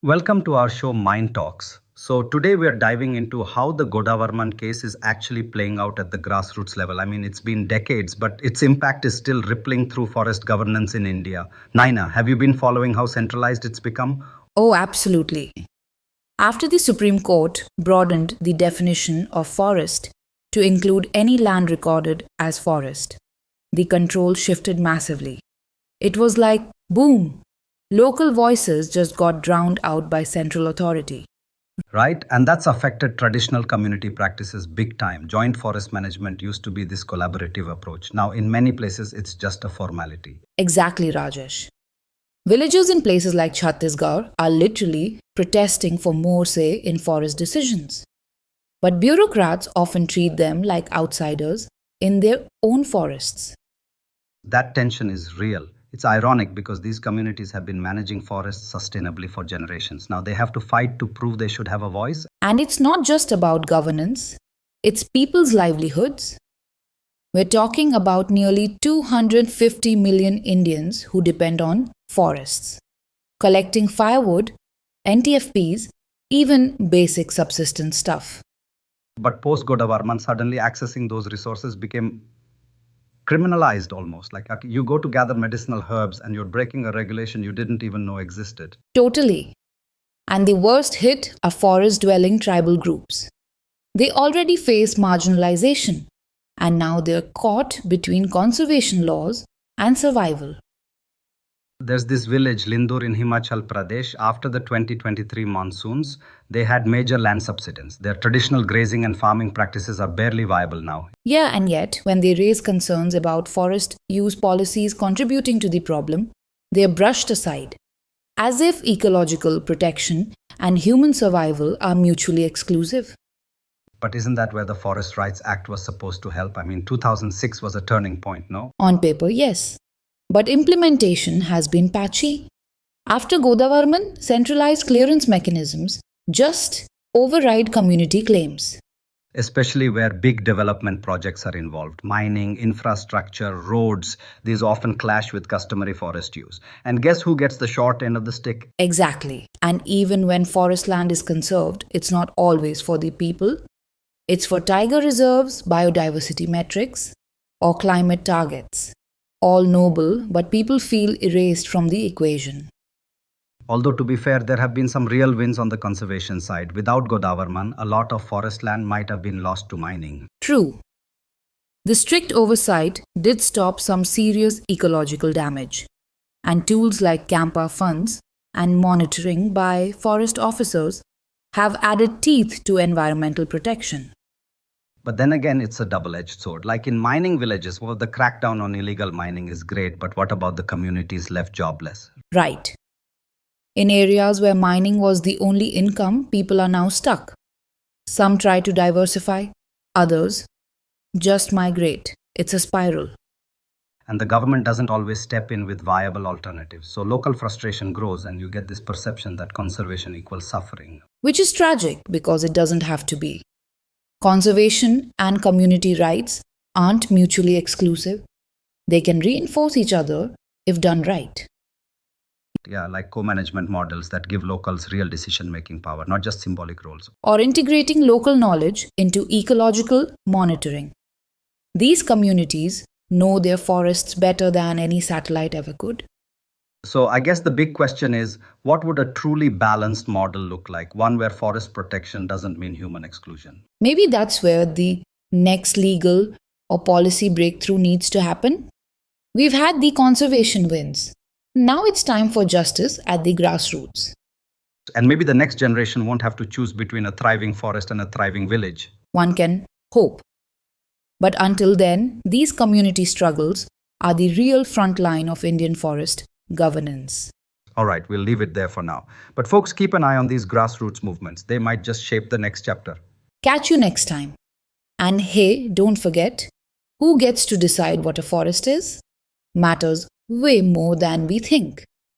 Welcome to our show Mind Talks. So, today we are diving into how the Godavarman case is actually playing out at the grassroots level. I mean, it's been decades, but its impact is still rippling through forest governance in India. Naina, have you been following how centralized it's become? Oh, absolutely. After the Supreme Court broadened the definition of forest to include any land recorded as forest, the control shifted massively. It was like, boom, local voices just got drowned out by central authority. Right? And that's affected traditional community practices big time. Joint forest management used to be this collaborative approach. Now, in many places, it's just a formality. Exactly, Rajesh. Villagers in places like Chhattisgarh are literally protesting for more say in forest decisions. But bureaucrats often treat them like outsiders in their own forests. That tension is real. It's ironic because these communities have been managing forests sustainably for generations. Now they have to fight to prove they should have a voice. And it's not just about governance, it's people's livelihoods. We're talking about nearly 250 million Indians who depend on forests, collecting firewood, NTFPs, even basic subsistence stuff. But post Godavarman, suddenly accessing those resources became criminalized almost. Like you go to gather medicinal herbs and you're breaking a regulation you didn't even know existed. Totally. And the worst hit are forest dwelling tribal groups. They already face marginalization, and now they're caught between conservation laws and survival. There's this village, Lindur in Himachal Pradesh. After the 2023 monsoons, they had major land subsidence. Their traditional grazing and farming practices are barely viable now. Yeah, and yet, when they raise concerns about forest use policies contributing to the problem, they are brushed aside, as if ecological protection and human survival are mutually exclusive. But isn't that where the Forest Rights Act was supposed to help? I mean, 2006 was a turning point, no? On paper, yes. But implementation has been patchy. After Godavarman, centralized clearance mechanisms just override community claims. Especially where big development projects are involved. Mining, infrastructure, roads, these often clash with customary forest use. And guess who gets the short end of the stick? Exactly. And even when forest land is conserved, it's not always for the people. It's for tiger reserves, biodiversity metrics, or climate targets. All noble, but people feel erased from the equation. Although, to be fair, there have been some real wins on the conservation side. Without Godavarman, a lot of forest land might have been lost to mining. True. The strict oversight did stop some serious ecological damage, and tools like Campa funds and monitoring by forest officers have added teeth to environmental protection. But then again, it's a double edged sword. Like in mining villages, well, the crackdown on illegal mining is great, but what about the communities left jobless? Right. In areas where mining was the only income, people are now stuck. Some try to diversify, others just migrate. It's a spiral. And the government doesn't always step in with viable alternatives. So local frustration grows, and you get this perception that conservation equals suffering. Which is tragic because it doesn't have to be. Conservation and community rights aren't mutually exclusive. They can reinforce each other if done right. Yeah, like co management models that give locals real decision making power, not just symbolic roles. Or integrating local knowledge into ecological monitoring. These communities know their forests better than any satellite ever could. So I guess the big question is, what would a truly balanced model look like? One where forest protection doesn't mean human exclusion. Maybe that's where the next legal or policy breakthrough needs to happen. We've had the conservation wins. Now it's time for justice at the grassroots. And maybe the next generation won't have to choose between a thriving forest and a thriving village. One can hope. But until then, these community struggles are the real front line of Indian forest governance. All right, we'll leave it there for now. But folks, keep an eye on these grassroots movements. They might just shape the next chapter. Catch you next time. And hey, don't forget, who gets to decide what a forest is? Matters way more than we think.